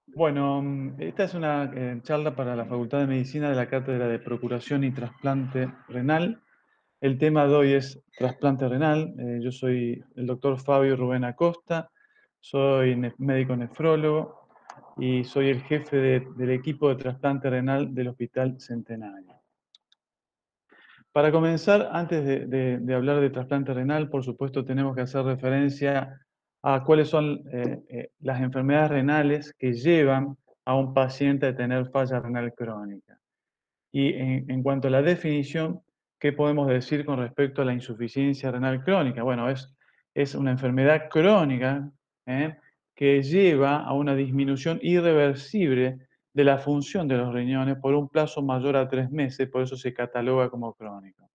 Bueno, esta es una charla para la Facultad de Medicina de la Cátedra de Procuración y Trasplante Renal. El tema de hoy es trasplante renal. Yo soy el doctor Fabio Rubén Acosta, soy médico nefrólogo y soy el jefe del equipo de trasplante renal del Hospital Centenario. Para comenzar, antes de hablar de trasplante renal, por supuesto tenemos que hacer referencia a cuáles son las enfermedades renales que llevan a un paciente a tener falla renal crónica. Y en cuanto a la definición, ¿qué podemos decir con respecto a la insuficiencia renal crónica? Bueno, es una enfermedad crónica ¿eh? que lleva a una disminución irreversible de la función de los riñones por un plazo mayor a 3 meses, por eso se cataloga como crónico.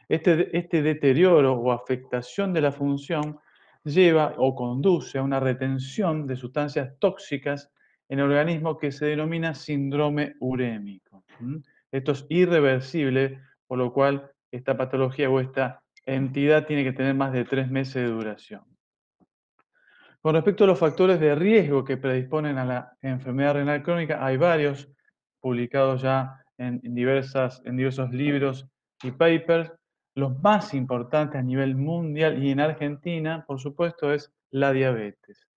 Este deterioro o afectación de la función lleva o conduce a una retención de sustancias tóxicas en el organismo que se denomina síndrome urémico. Esto es irreversible, por lo cual esta patología o esta entidad tiene que tener más de 3 meses de duración. Con respecto a los factores de riesgo que predisponen a la enfermedad renal crónica, hay varios publicados ya en diversos libros y papers. Los más importantes a nivel mundial y en Argentina, por supuesto, es la diabetes.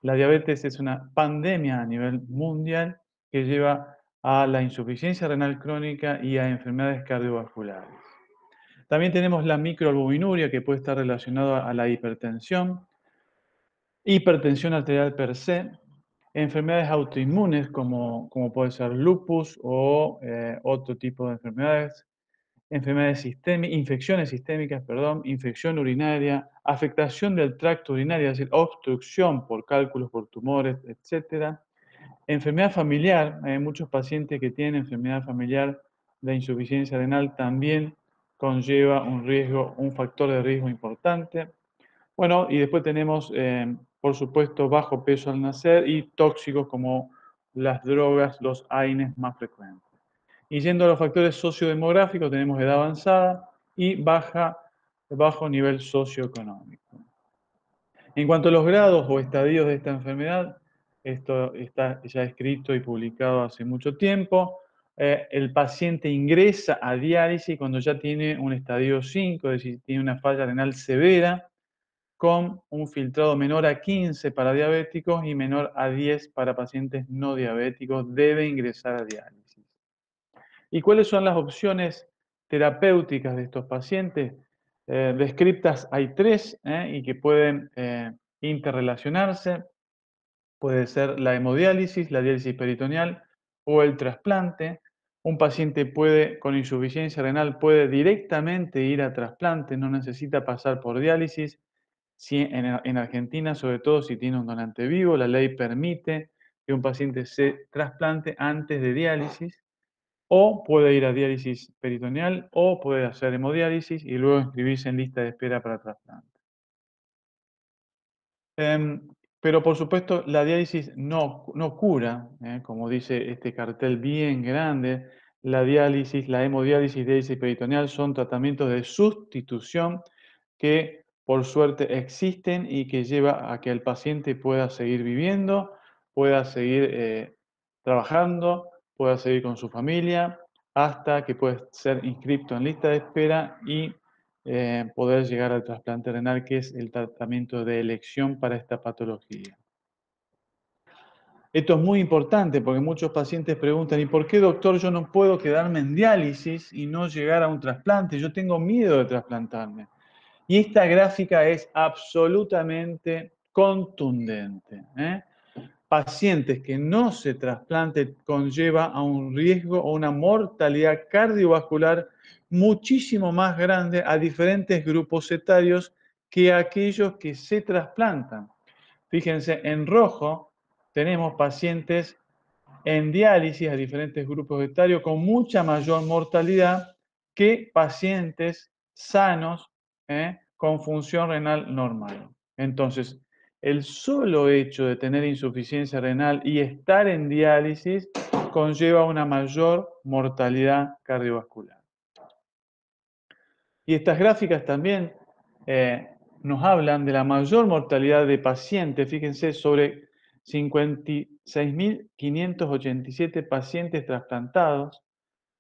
La diabetes es una pandemia a nivel mundial que lleva a la insuficiencia renal crónica y a enfermedades cardiovasculares. También tenemos la microalbuminuria, que puede estar relacionada a la hipertensión arterial per se, enfermedades autoinmunes como puede ser lupus o otro tipo de enfermedades, infecciones sistémicas, perdón, infección urinaria, afectación del tracto urinario, es decir, obstrucción por cálculos, por tumores, etcétera. Enfermedad familiar, hay muchos pacientes que tienen enfermedad familiar de insuficiencia renal también conlleva un riesgo, un factor de riesgo importante. Bueno, y después tenemos, por supuesto, bajo peso al nacer y tóxicos como las drogas, los AINES más frecuentes. Y yendo a los factores sociodemográficos, tenemos edad avanzada y bajo nivel socioeconómico. En cuanto a los grados o estadios de esta enfermedad, esto está ya escrito y publicado hace mucho tiempo. El paciente ingresa a diálisis cuando ya tiene un estadio 5, es decir, tiene una falla renal severa, con un filtrado menor a 15 para diabéticos y menor a 10 para pacientes no diabéticos, debe ingresar a diálisis. ¿Y cuáles son las opciones terapéuticas de estos pacientes? Descriptas hay tres y que pueden interrelacionarse. Puede ser la hemodiálisis, la diálisis peritoneal o el trasplante. Un paciente con insuficiencia renal puede directamente ir a trasplante, no necesita pasar por diálisis. Si en Argentina, sobre todo si tiene un donante vivo, la ley permite que un paciente se trasplante antes de diálisis, o puede ir a diálisis peritoneal, o puede hacer hemodiálisis y luego inscribirse en lista de espera para trasplante. Em, pero por supuesto, la diálisis no cura, como dice este cartel bien grande. La diálisis, la hemodiálisis, diálisis peritoneal son tratamientos de sustitución que por suerte existen y que lleva a que el paciente pueda seguir viviendo, pueda seguir trabajando, pueda seguir con su familia, hasta que puede ser inscrito en lista de espera y poder llegar al trasplante renal, que es el tratamiento de elección para esta patología. Esto es muy importante porque muchos pacientes preguntan, ¿y por qué, doctor, yo no puedo quedarme en diálisis y no llegar a un trasplante? Yo tengo miedo de trasplantarme. Y esta gráfica es absolutamente contundente. Pacientes que no se trasplanten conlleva a un riesgo o una mortalidad cardiovascular muchísimo más grande a diferentes grupos etarios que aquellos que se trasplantan. Fíjense, en rojo tenemos pacientes en diálisis a diferentes grupos etarios con mucha mayor mortalidad que pacientes sanos con función renal normal. Entonces, el solo hecho de tener insuficiencia renal y estar en diálisis conlleva una mayor mortalidad cardiovascular. Y estas gráficas también nos hablan de la mayor mortalidad de pacientes, fíjense, sobre 56.587 pacientes trasplantados.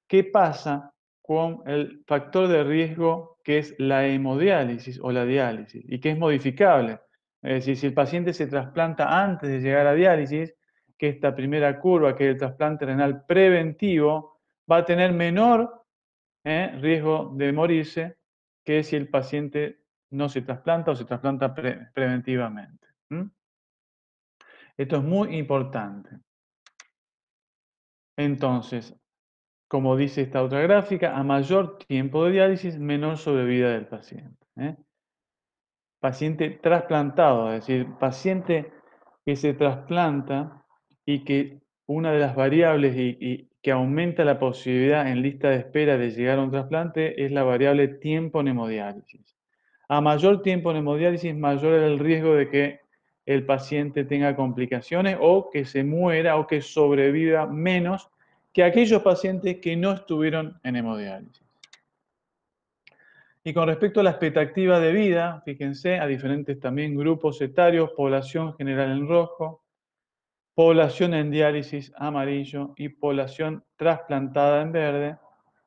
¿Qué pasa con el factor de riesgo que es la hemodiálisis o la diálisis y que es modificable? Es decir, si el paciente se trasplanta antes de llegar a diálisis, que esta primera curva, que es el trasplante renal preventivo, va a tener menor riesgo de morirse que si el paciente no se trasplanta o se trasplanta preventivamente. Esto es muy importante. Entonces, como dice esta otra gráfica, a mayor tiempo de diálisis, menor sobrevida del paciente. Paciente trasplantado, es decir, paciente que se trasplanta y que una de las variables y que aumenta la posibilidad en lista de espera de llegar a un trasplante es la variable tiempo en hemodiálisis. A mayor tiempo en hemodiálisis, mayor es el riesgo de que el paciente tenga complicaciones o que se muera o que sobreviva menos que aquellos pacientes que no estuvieron en hemodiálisis. Y con respecto a la expectativa de vida, fíjense, a diferentes también grupos etarios, población general en rojo, población en diálisis amarillo y población trasplantada en verde,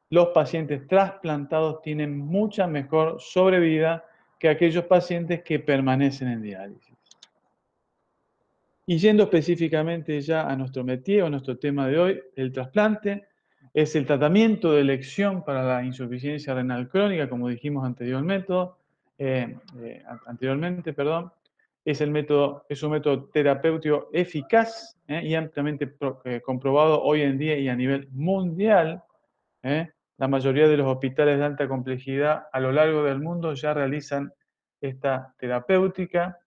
los pacientes trasplantados tienen mucha mejor sobrevida que aquellos pacientes que permanecen en diálisis. Y yendo específicamente ya a nuestro métier o nuestro tema de hoy, el trasplante es el tratamiento de elección para la insuficiencia renal crónica, como dijimos anteriormente, es un método terapéutico eficaz y ampliamente comprobado hoy en día y a nivel mundial. La mayoría de los hospitales de alta complejidad a lo largo del mundo ya realizan esta terapéutica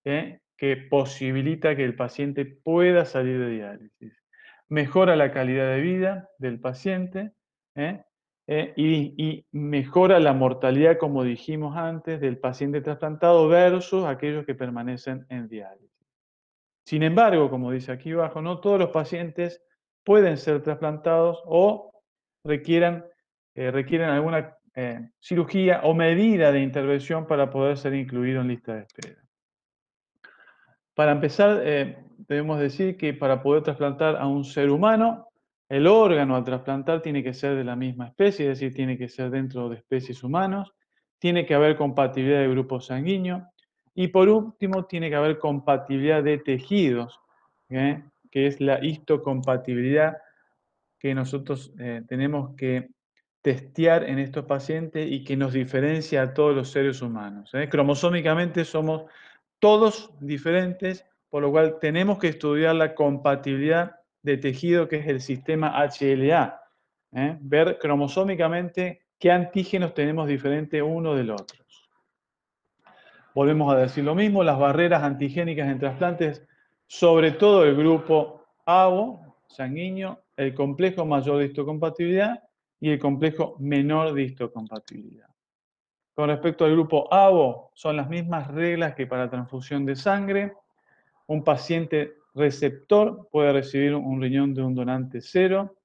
que posibilita que el paciente pueda salir de diálisis. Mejora la calidad de vida del paciente y mejora la mortalidad, como dijimos antes, del paciente trasplantado versus aquellos que permanecen en diálisis. Sin embargo, como dice aquí abajo, no todos los pacientes pueden ser trasplantados o requieren alguna cirugía o medida de intervención para poder ser incluido en lista de espera. Para empezar, debemos decir que para poder trasplantar a un ser humano, el órgano a trasplantar tiene que ser de la misma especie, es decir, tiene que ser dentro de especies humanas, tiene que haber compatibilidad de grupo sanguíneo y por último tiene que haber compatibilidad de tejidos, que es la histocompatibilidad que nosotros tenemos que testear en estos pacientes y que nos diferencia a todos los seres humanos. Cromosómicamente somos todos diferentes, por lo cual tenemos que estudiar la compatibilidad de tejido, que es el sistema HLA. Ver cromosómicamente qué antígenos tenemos diferentes uno del otro. Volvemos a decir lo mismo, las barreras antigénicas en trasplantes, sobre todo el grupo ABO, sanguíneo, el complejo mayor de histocompatibilidad y el complejo menor de histocompatibilidad. Con respecto al grupo ABO, son las mismas reglas que para transfusión de sangre. Un paciente receptor puede recibir un riñón de un donante 0,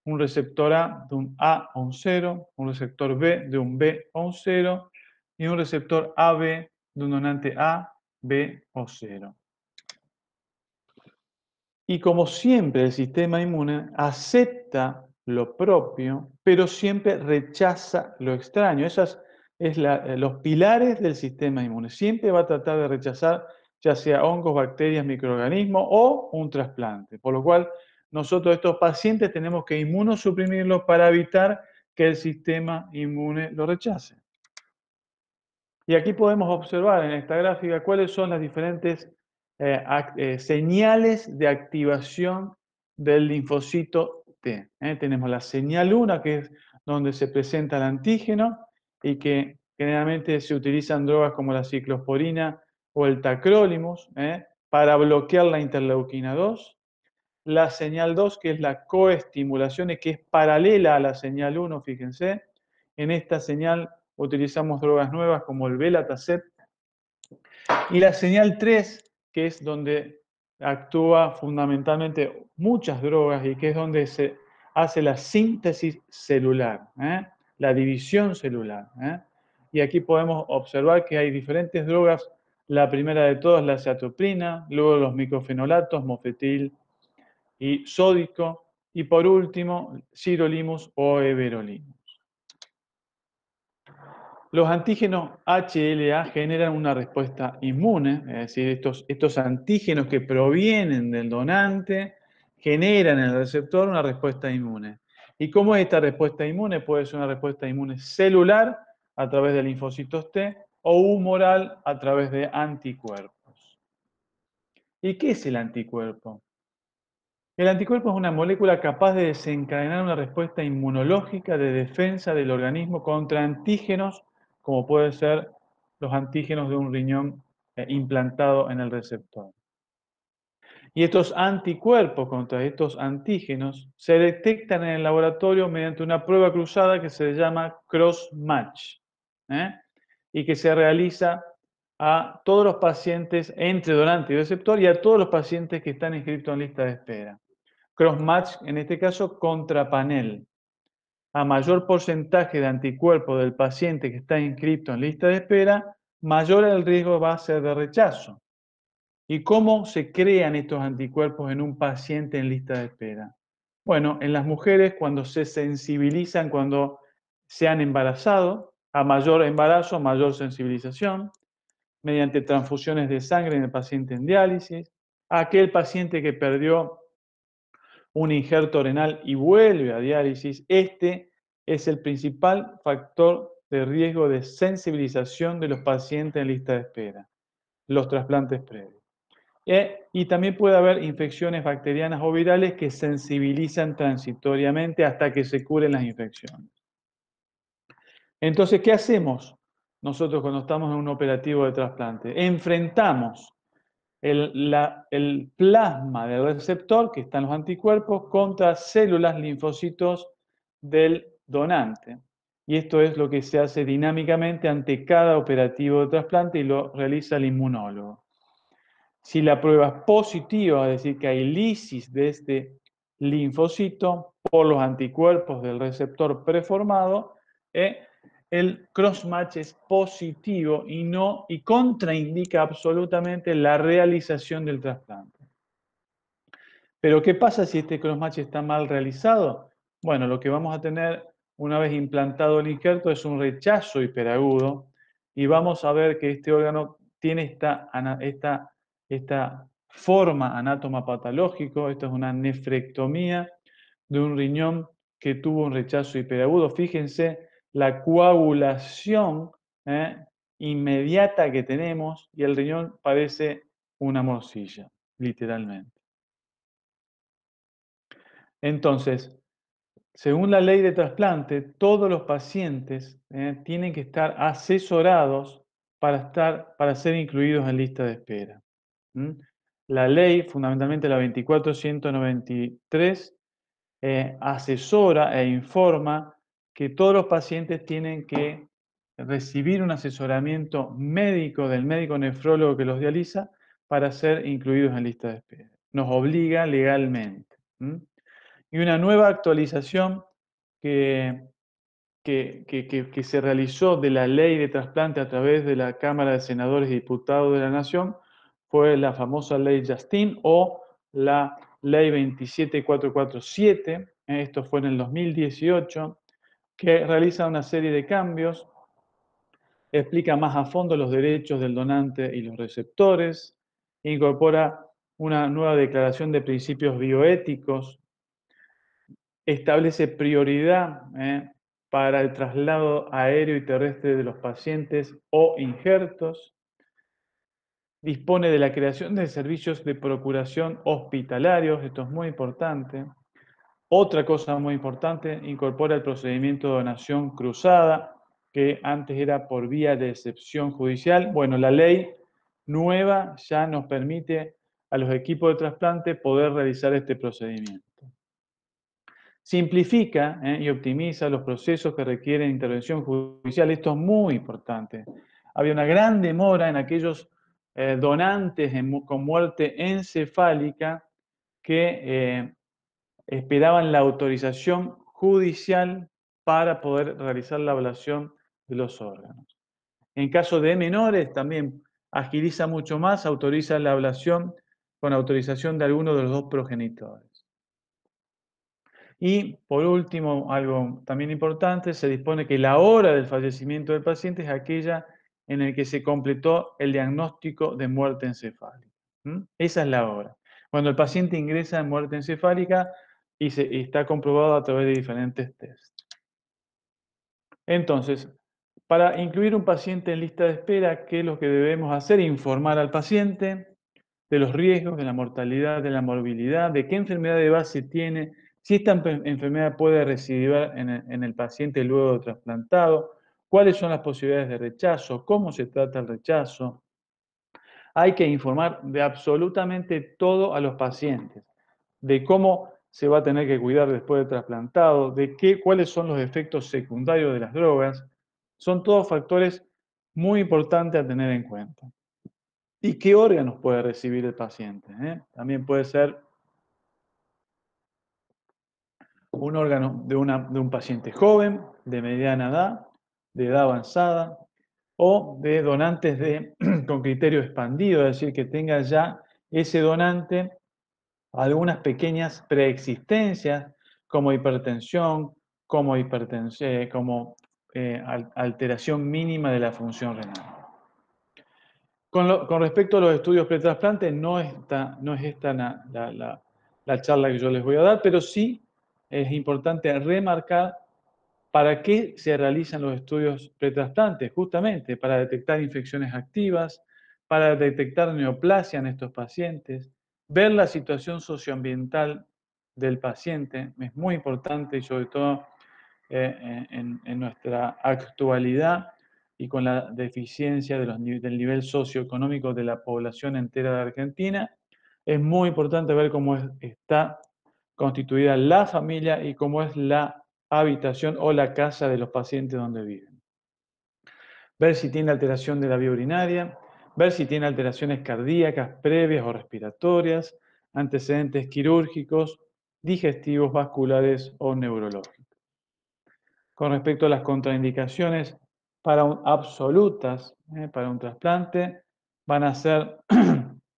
un receptor A de un A o un 0, un receptor B de un B o un 0 y un receptor AB de un donante A, B o 0. Y como siempre, el sistema inmune acepta lo propio, pero siempre rechaza lo extraño. Esos son los pilares del sistema inmune. Siempre va a tratar de rechazar ya sea hongos, bacterias, microorganismos o un trasplante. Por lo cual, nosotros estos pacientes tenemos que inmunosuprimirlos para evitar que el sistema inmune lo rechace. Y aquí podemos observar en esta gráfica cuáles son las diferentes señales de activación del linfocito T. Tenemos la señal 1, que es donde se presenta el antígeno y que generalmente se utilizan drogas como la ciclosporina o el tacrolimus para bloquear la interleuquina 2. La señal 2, que es la coestimulación, que es paralela a la señal 1, fíjense. En esta señal utilizamos drogas nuevas como el belatacept. Y la señal 3, que es donde actúa fundamentalmente muchas drogas y que es donde se hace la síntesis celular, la división celular. Y aquí podemos observar que hay diferentes drogas La primera de todas, la acetoprina, luego los micofenolatos, mofetil y sódico, y por último, sirolimus o everolimus. Los antígenos HLA generan una respuesta inmune, es decir, estos antígenos que provienen del donante generan en el receptor una respuesta inmune. ¿Y cómo es esta respuesta inmune? Puede ser una respuesta inmune celular a través de linfocitos T o humoral a través de anticuerpos. ¿Y qué es el anticuerpo? El anticuerpo es una molécula capaz de desencadenar una respuesta inmunológica de defensa del organismo contra antígenos, como pueden ser los antígenos de un riñón implantado en el receptor. Y estos anticuerpos contra estos antígenos se detectan en el laboratorio mediante una prueba cruzada que se llama cross-match, y que se realiza a todos los pacientes entre donante y receptor y a todos los pacientes que están inscritos en lista de espera. Cross-match, en este caso, contra panel. A mayor porcentaje de anticuerpos del paciente que está inscrito en lista de espera, mayor el riesgo va a ser de rechazo. ¿Y cómo se crean estos anticuerpos en un paciente en lista de espera? Bueno, en las mujeres cuando se sensibilizan, cuando se han embarazado, a mayor embarazo, mayor sensibilización, mediante transfusiones de sangre en el paciente en diálisis, aquel paciente que perdió un injerto renal y vuelve a diálisis, este es el principal factor de riesgo de sensibilización de los pacientes en lista de espera, los trasplantes previos. Y también puede haber infecciones bacterianas o virales que sensibilizan transitoriamente hasta que se curen las infecciones. Entonces, ¿qué hacemos nosotros cuando estamos en un operativo de trasplante? Enfrentamos el plasma del receptor, que están los anticuerpos, contra células linfocitos del donante. Y esto es lo que se hace dinámicamente ante cada operativo de trasplante y lo realiza el inmunólogo. Si la prueba es positiva, es decir, que hay lisis de este linfocito por los anticuerpos del receptor preformado, el crossmatch es positivo y contraindica absolutamente la realización del trasplante. Pero ¿qué pasa si este crossmatch está mal realizado? Bueno, lo que vamos a tener una vez implantado el injerto es un rechazo hiperagudo y vamos a ver que este órgano tiene esta forma anátomo-patológico. Esto es una nefrectomía de un riñón que tuvo un rechazo hiperagudo. Fíjense la coagulación inmediata que tenemos y el riñón parece una morcilla, literalmente. Entonces, según la ley de trasplante, todos los pacientes tienen que estar asesorados para ser incluidos en lista de espera. La ley, fundamentalmente la 24193, asesora e informa que todos los pacientes tienen que recibir un asesoramiento médico del médico nefrólogo que los dializa para ser incluidos en lista de espera. Nos obliga legalmente. Y una nueva actualización que se realizó de la ley de trasplante a través de la Cámara de Senadores y Diputados de la Nación fue la famosa ley Justin o la ley 27447, esto fue en el 2018, que realiza una serie de cambios, explica más a fondo los derechos del donante y los receptores, incorpora una nueva declaración de principios bioéticos, establece prioridad para el traslado aéreo y terrestre de los pacientes o injertos, dispone de la creación de servicios de procuración hospitalarios, esto es muy importante. Otra cosa muy importante, incorpora el procedimiento de donación cruzada, que antes era por vía de excepción judicial. Bueno, la ley nueva ya nos permite a los equipos de trasplante poder realizar este procedimiento. Simplifica y optimiza los procesos que requieren intervención judicial. Esto es muy importante. Había una gran demora en aquellos donantes con muerte encefálica que esperaban la autorización judicial para poder realizar la ablación de los órganos. En caso de menores, también agiliza mucho más, autoriza la ablación con autorización de alguno de los dos progenitores. Y por último, algo también importante, se dispone que la hora del fallecimiento del paciente es aquella en la que se completó el diagnóstico de muerte encefálica. Esa es la hora. Cuando el paciente ingresa en muerte encefálica y está comprobado a través de diferentes tests. Entonces, para incluir un paciente en lista de espera, ¿qué es lo que debemos hacer? Informar al paciente de los riesgos, de la mortalidad, de la morbilidad, de qué enfermedad de base tiene, si esta enfermedad puede recidir en el paciente luego de trasplantado, cuáles son las posibilidades de rechazo, cómo se trata el rechazo. Hay que informar de absolutamente todo a los pacientes, de cómo se va a tener que cuidar después de trasplantado, de cuáles son los efectos secundarios de las drogas. Son todos factores muy importantes a tener en cuenta. ¿Y qué órganos puede recibir el paciente? También puede ser un órgano de un paciente joven, de mediana edad, de edad avanzada, o de donantes con criterio expandido, es decir, que tenga ya ese donante algunas pequeñas preexistencias como hipertensión, como alteración mínima de la función renal. Con respecto a los estudios pretrasplante, no es esta la charla que yo les voy a dar, pero sí es importante remarcar para qué se realizan los estudios pretrasplantes, justamente para detectar infecciones activas, para detectar neoplasia en estos pacientes, ver la situación socioambiental del paciente, es muy importante y sobre todo en nuestra actualidad y con la deficiencia del nivel socioeconómico de la población entera de Argentina, es muy importante ver cómo está constituida la familia y cómo es la habitación o la casa de los pacientes donde viven. Ver si tiene alteración de la vía urinaria, ver si tiene alteraciones cardíacas previas o respiratorias, antecedentes quirúrgicos, digestivos, vasculares o neurológicos. Con respecto a las contraindicaciones absolutas para un trasplante, van a ser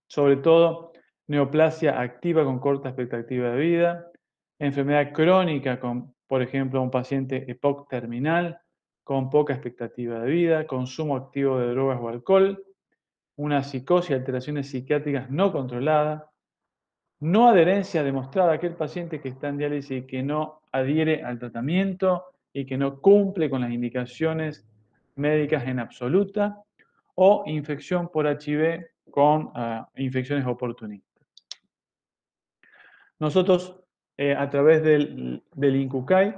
sobre todo neoplasia activa con corta expectativa de vida, enfermedad crónica con, por ejemplo, un paciente EPOC terminal con poca expectativa de vida, consumo activo de drogas o alcohol, una psicosis y alteraciones psiquiátricas no controladas, no adherencia demostrada a aquel paciente que está en diálisis y que no adhiere al tratamiento y que no cumple con las indicaciones médicas en absoluta, o infección por HIV con infecciones oportunistas. Nosotros, a través del INCUCAI,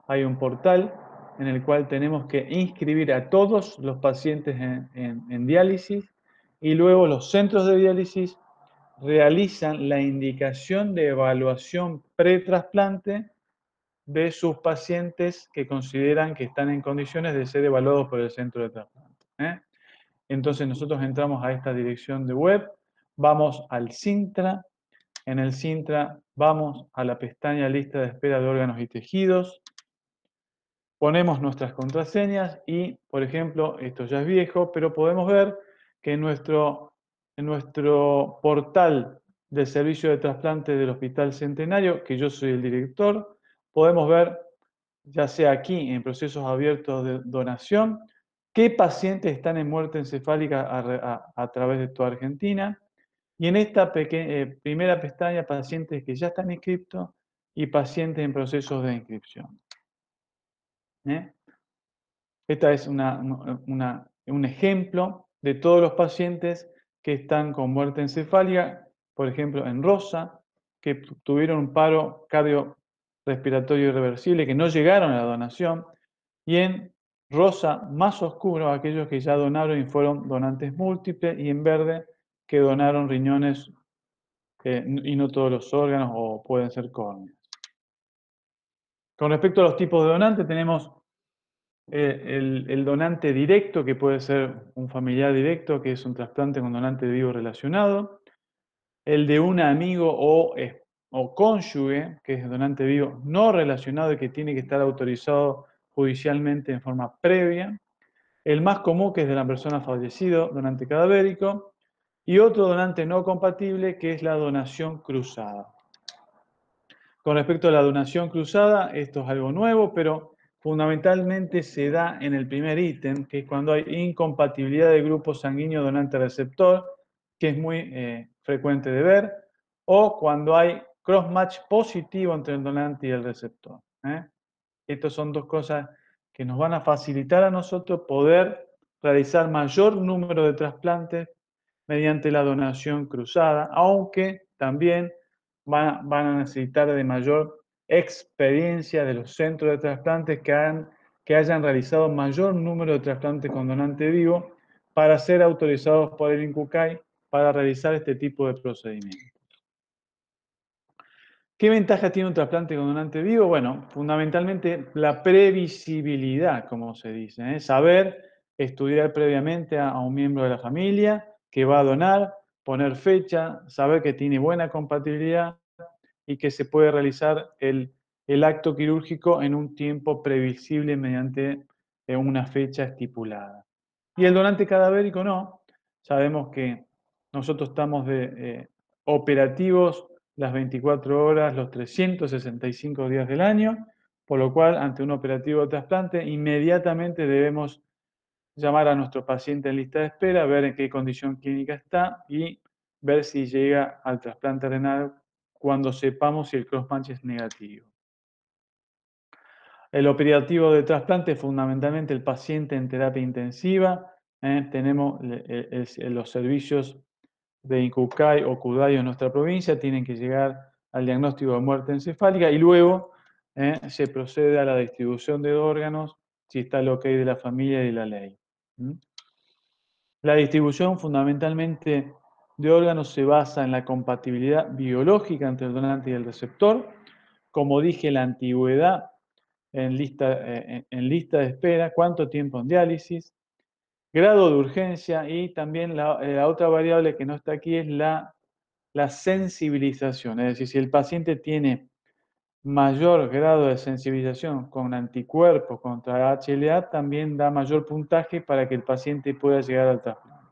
hay un portal en el cual tenemos que inscribir a todos los pacientes en diálisis y luego los centros de diálisis realizan la indicación de evaluación pretrasplante de sus pacientes que consideran que están en condiciones de ser evaluados por el centro de trasplante. Entonces nosotros entramos a esta dirección de web, vamos al Sintra, en el Sintra vamos a la pestaña lista de espera de órganos y tejidos, ponemos nuestras contraseñas y, por ejemplo, esto ya es viejo, pero podemos ver que en nuestro portal del servicio de trasplante del Hospital Centenario, que yo soy el director, podemos ver, ya sea aquí en procesos abiertos de donación, qué pacientes están en muerte encefálica a través de toda Argentina. Y en esta primera pestaña, pacientes que ya están inscritos y pacientes en procesos de inscripción. Esta es un ejemplo de todos los pacientes que están con muerte encefálica, por ejemplo, en rosa, que tuvieron un paro cardiorrespiratorio irreversible, que no llegaron a la donación, y en rosa más oscuro, aquellos que ya donaron y fueron donantes múltiples, y en verde, que donaron riñones y no todos los órganos, o pueden ser córneas. Con respecto a los tipos de donantes, tenemos el donante directo, que puede ser un familiar directo, que es un trasplante con donante vivo relacionado. El de un amigo o cónyuge, que es donante vivo no relacionado y que tiene que estar autorizado judicialmente en forma previa. El más común, que es de la persona fallecida, donante cadavérico, y otro donante no compatible, que es la donación cruzada. Con respecto a la donación cruzada, esto es algo nuevo, pero fundamentalmente se da en el primer ítem, que es cuando hay incompatibilidad de grupo sanguíneo donante-receptor, que es muy frecuente de ver, o cuando hay cross-match positivo entre el donante y el receptor. Estas son dos cosas que nos van a facilitar a nosotros poder realizar mayor número de trasplantes mediante la donación cruzada, aunque también van a necesitar de mayor experiencia de los centros de trasplantes que hayan realizado mayor número de trasplantes con donante vivo para ser autorizados por el INCUCAI para realizar este tipo de procedimientos. ¿Qué ventaja tiene un trasplante con donante vivo? Bueno, fundamentalmente la previsibilidad, como se dice, saber estudiar previamente a un miembro de la familia que va a donar, poner fecha, saber que tiene buena compatibilidad y que se puede realizar el acto quirúrgico en un tiempo previsible mediante una fecha estipulada. Y el donante cadavérico no. Sabemos que nosotros estamos operativos las 24 horas, los 365 días del año, por lo cual ante un operativo de trasplante inmediatamente debemos llamar a nuestro paciente en lista de espera, ver en qué condición clínica está y ver si llega al trasplante renal cuando sepamos si el cross-match es negativo. El operativo de trasplante es fundamentalmente el paciente en terapia intensiva. Tenemos los servicios de INCUCAI o CUDAI en nuestra provincia, tienen que llegar al diagnóstico de muerte encefálica y luego se procede a la distribución de órganos si está el ok de la familia y de la ley. La distribución fundamentalmente de órganos se basa en la compatibilidad biológica entre el donante y el receptor. Como dije, la antigüedad en lista de espera, cuánto tiempo en diálisis, grado de urgencia y también la otra variable que no está aquí es la sensibilización. Es decir, si el paciente tiene mayor grado de sensibilización con anticuerpos contra HLA, también da mayor puntaje para que el paciente pueda llegar al trasplante.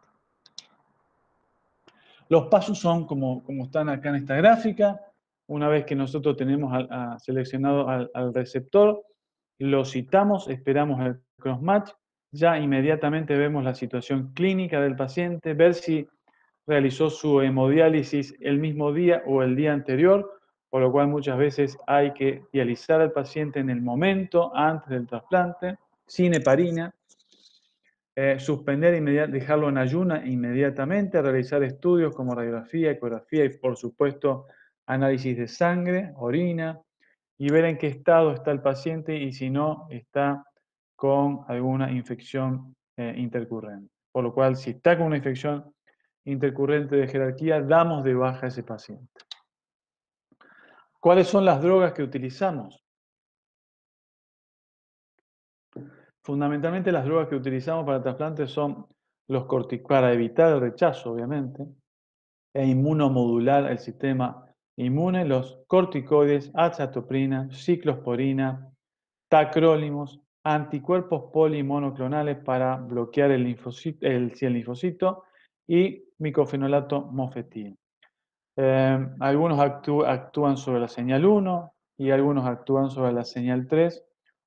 Los pasos son como están acá en esta gráfica. Una vez que nosotros tenemos seleccionado al receptor, lo citamos, esperamos el crossmatch, ya inmediatamente vemos la situación clínica del paciente, ver si realizó su hemodiálisis el mismo día o el día anterior, por lo cual muchas veces hay que dializar al paciente en el momento antes del trasplante, sin heparina, suspender dejarlo en ayuna inmediatamente, realizar estudios como radiografía, ecografía y por supuesto análisis de sangre, orina, y ver en qué estado está el paciente y si no está con alguna infección intercurrente. Por lo cual, si está con una infección intercurrente de jerarquía, damos de baja a ese paciente. ¿Cuáles son las drogas que utilizamos? Fundamentalmente las drogas que utilizamos para trasplantes son los corticoides, para evitar el rechazo, obviamente, e inmunomodular el sistema inmune, los corticoides, azatoprina, ciclosporina, tacrolimus, anticuerpos polimonoclonales para bloquear el linfocito y micofenolato mofetil. Algunos actúan sobre la señal 1 y algunos actúan sobre la señal 3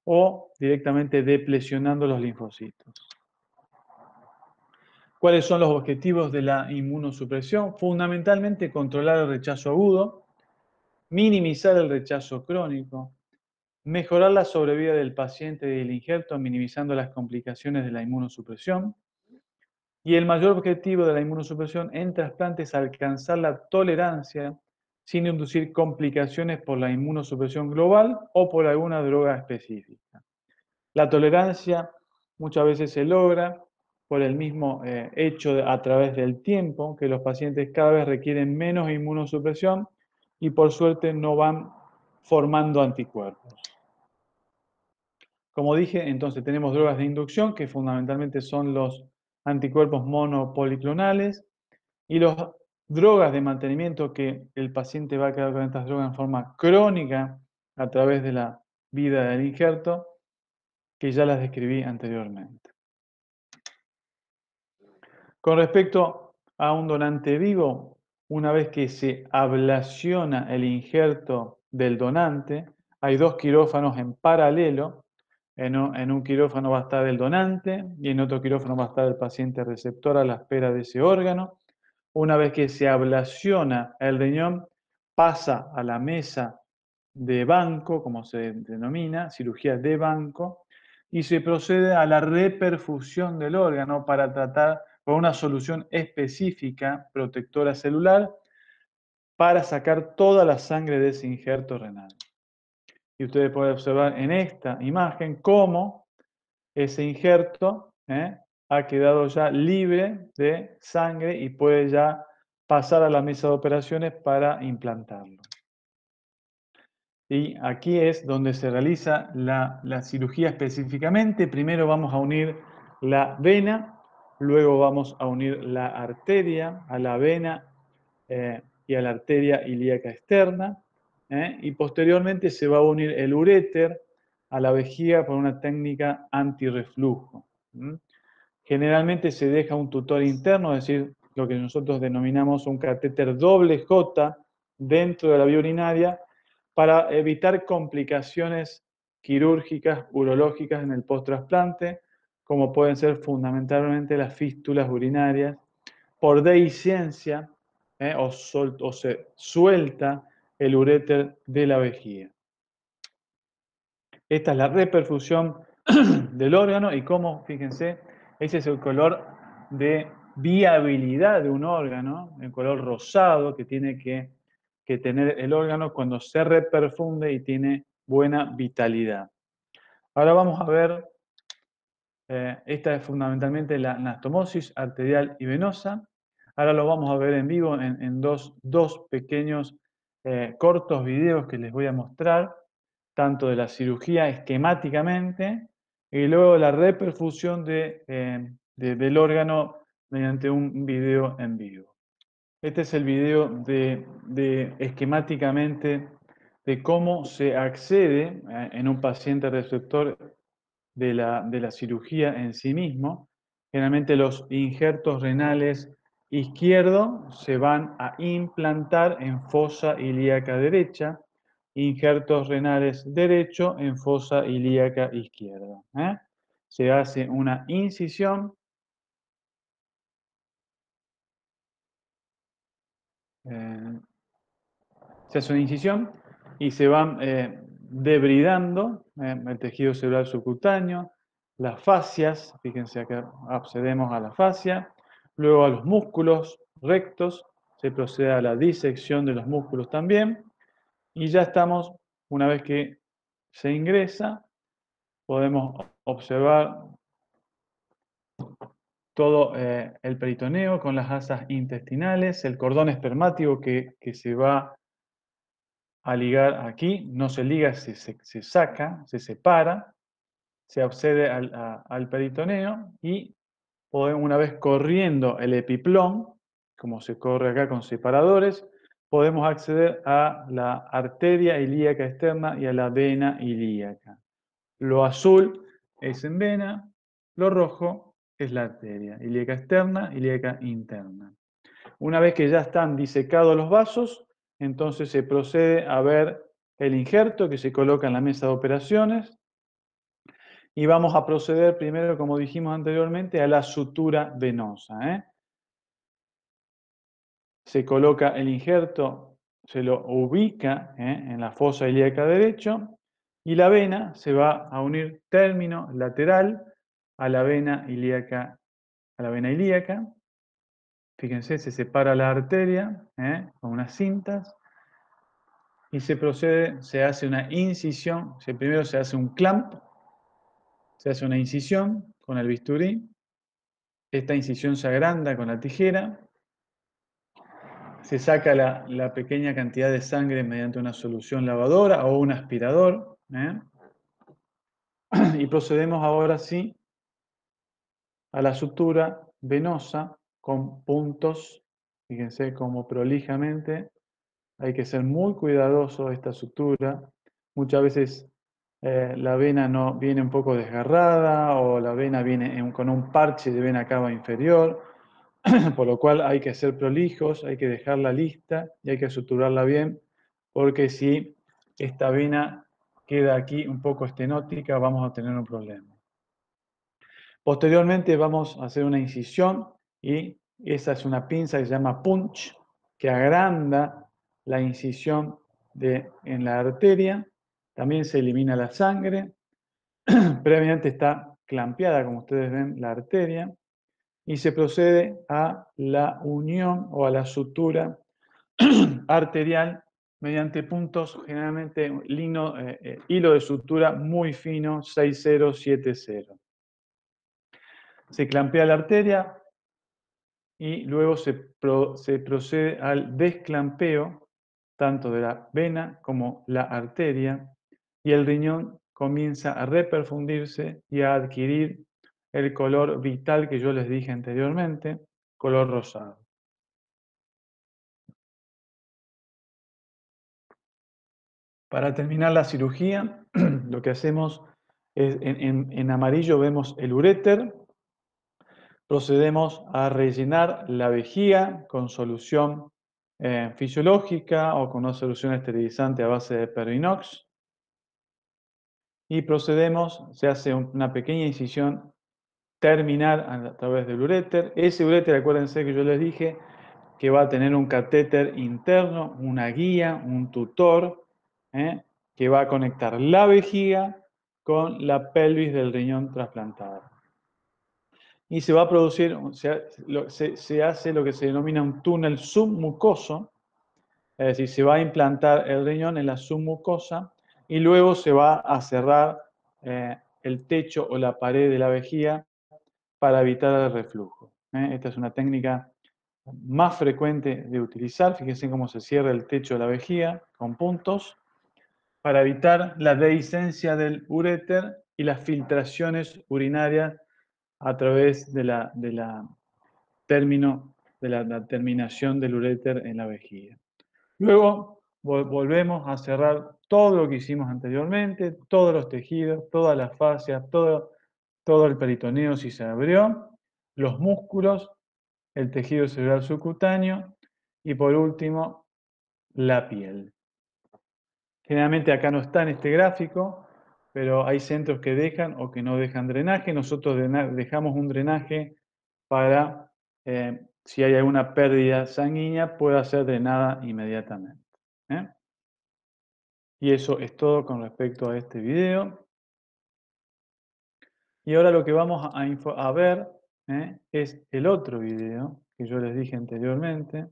o directamente deplesionando los linfocitos. ¿Cuáles son los objetivos de la inmunosupresión? Fundamentalmente controlar el rechazo agudo, minimizar el rechazo crónico, mejorar la sobrevida del paciente y del injerto, minimizando las complicaciones de la inmunosupresión. Y el mayor objetivo de la inmunosupresión en trasplante es alcanzar la tolerancia sin inducir complicaciones por la inmunosupresión global o por alguna droga específica. La tolerancia muchas veces se logra por el mismo hecho a través del tiempo, que los pacientes cada vez requieren menos inmunosupresión y por suerte no van formando anticuerpos. Como dije, entonces tenemos drogas de inducción, que fundamentalmente son los anticuerpos monopoliclonales, y las drogas de mantenimiento que el paciente va a quedar con estas drogas en forma crónica a través de la vida del injerto, que ya las describí anteriormente. Con respecto a un donante vivo, una vez que se ablaciona el injerto del donante, hay dos quirófanos en paralelo. En un quirófano va a estar el donante y en otro quirófano va a estar el paciente receptor a la espera de ese órgano. Una vez que se ablaciona el riñón, pasa a la mesa de banco, como se denomina, cirugía de banco, y se procede a la reperfusión del órgano para tratar con una solución específica, protectora celular, para sacar toda la sangre de ese injerto renal. Y ustedes pueden observar en esta imagen cómo ese injerto ha quedado ya libre de sangre y puede ya pasar a la mesa de operaciones para implantarlo. Y aquí es donde se realiza la cirugía específicamente. Primero vamos a unir la vena, luego vamos a unir la arteria a la vena y a la arteria ilíaca externa, y posteriormente se va a unir el uréter a la vejiga por una técnica antirreflujo. Generalmente se deja un tutor interno, es decir, lo que nosotros denominamos un catéter doble J dentro de la vía urinaria, para evitar complicaciones quirúrgicas, urológicas en el post-trasplante, como pueden ser fundamentalmente las fístulas urinarias. Por dehiscencia, o se suelta el uréter de la vejiga. Esta es la reperfusión del órgano y cómo, fíjense, ese es el color de viabilidad de un órgano, el color rosado que tiene que tener el órgano cuando se reperfunde y tiene buena vitalidad. Ahora vamos a ver, esta es fundamentalmente la anastomosis arterial y venosa. Ahora lo vamos a ver en vivo en dos pequeños cortos videos que les voy a mostrar, tanto de la cirugía esquemáticamente y luego la reperfusión del órgano mediante un video en vivo. Este es el video de esquemáticamente de cómo se accede en un paciente receptor de la cirugía en sí mismo. Generalmente los injertos renales izquierdos se van a implantar en fosa ilíaca derecha, injertos renales derecho en fosa ilíaca izquierda. Se hace una incisión. eh, Se hace una incisión y se van debridando el tejido cerebral subcutáneo, las fascias, fíjense acá accedemos a la fascia, luego a los músculos rectos, se procede a la disección de los músculos también, y ya estamos, una vez que se ingresa, podemos observar todo el peritoneo con las asas intestinales, el cordón espermático que se va a ligar aquí, no se liga, se saca, se separa, se accede al peritoneo y podemos, una vez corriendo el epiplón, como se corre acá con separadores, podemos acceder a la arteria ilíaca externa y a la vena ilíaca. Lo azul es en vena, lo rojo es la arteria ilíaca externa, ilíaca interna. Una vez que ya están disecados los vasos, entonces se procede a ver el injerto que se coloca en la mesa de operaciones y vamos a proceder primero, como dijimos anteriormente, a la sutura venosa. Se coloca el injerto, se lo ubica en la fosa ilíaca derecho y la vena se va a unir término lateral a la vena ilíaca, Fíjense, se separa la arteria con unas cintas y se procede, se hace una incisión, primero se hace un clamp, se hace una incisión con el bisturí, esta incisión se agranda con la tijera, se saca la pequeña cantidad de sangre mediante una solución lavadora o un aspirador, y procedemos ahora sí a la sutura venosa con puntos, fíjense cómo prolijamente. Hay que ser muy cuidadoso de esta sutura. Muchas veces la vena no viene un poco desgarrada o la vena viene con un parche de vena cava inferior. por lo cual hay que ser prolijos, hay que dejarla lista y hay que suturarla bien, porque si esta vena queda aquí un poco estenótica, vamos a tener un problema. Posteriormente vamos a hacer una incisión y esa es una pinza que se llama punch, que agranda la incisión en la arteria. También se elimina la sangre. Previamente está clampeada, como ustedes ven, la arteria. Y se procede a la unión o a la sutura arterial mediante puntos, generalmente hilo de sutura muy fino, 6070. Se clampea la arteria y luego se procede al desclampeo tanto de la vena como la arteria y el riñón comienza a reperfundirse y a adquirir el color vital que yo les dije anteriormente, color rosado. Para terminar la cirugía, lo que hacemos es, en amarillo vemos el uréter, procedemos a rellenar la vejiga con solución fisiológica o con una solución esterilizante a base de Pervinox y procedemos, se hace una pequeña incisión terminal a través del uréter. Ese uréter, acuérdense que yo les dije que va a tener un catéter interno, una guía, un tutor, que va a conectar la vejiga con la pelvis del riñón trasplantado. Y se va a producir, se hace lo que se denomina un túnel submucoso, es decir, se va a implantar el riñón en la submucosa y luego se va a cerrar el techo o la pared de la vejiga para evitar el reflujo. Esta es una técnica más frecuente de utilizar. Fíjense cómo se cierra el techo de la vejiga con puntos para evitar la dehiscencia del uréter y las filtraciones urinarias a través de la terminación del uréter en la vejiga. Luego volvemos a cerrar todo lo que hicimos anteriormente, todos los tejidos, todas las fascias, todo el peritoneo si se abrió, los músculos, el tejido cerebral subcutáneo y por último la piel. Generalmente acá no está en este gráfico, pero hay centros que dejan o que no dejan drenaje. Nosotros dejamos un drenaje para, si hay alguna pérdida sanguínea, pueda ser drenada inmediatamente. Y eso es todo con respecto a este video. Y ahora lo que vamos a ver es el otro video que yo les dije anteriormente,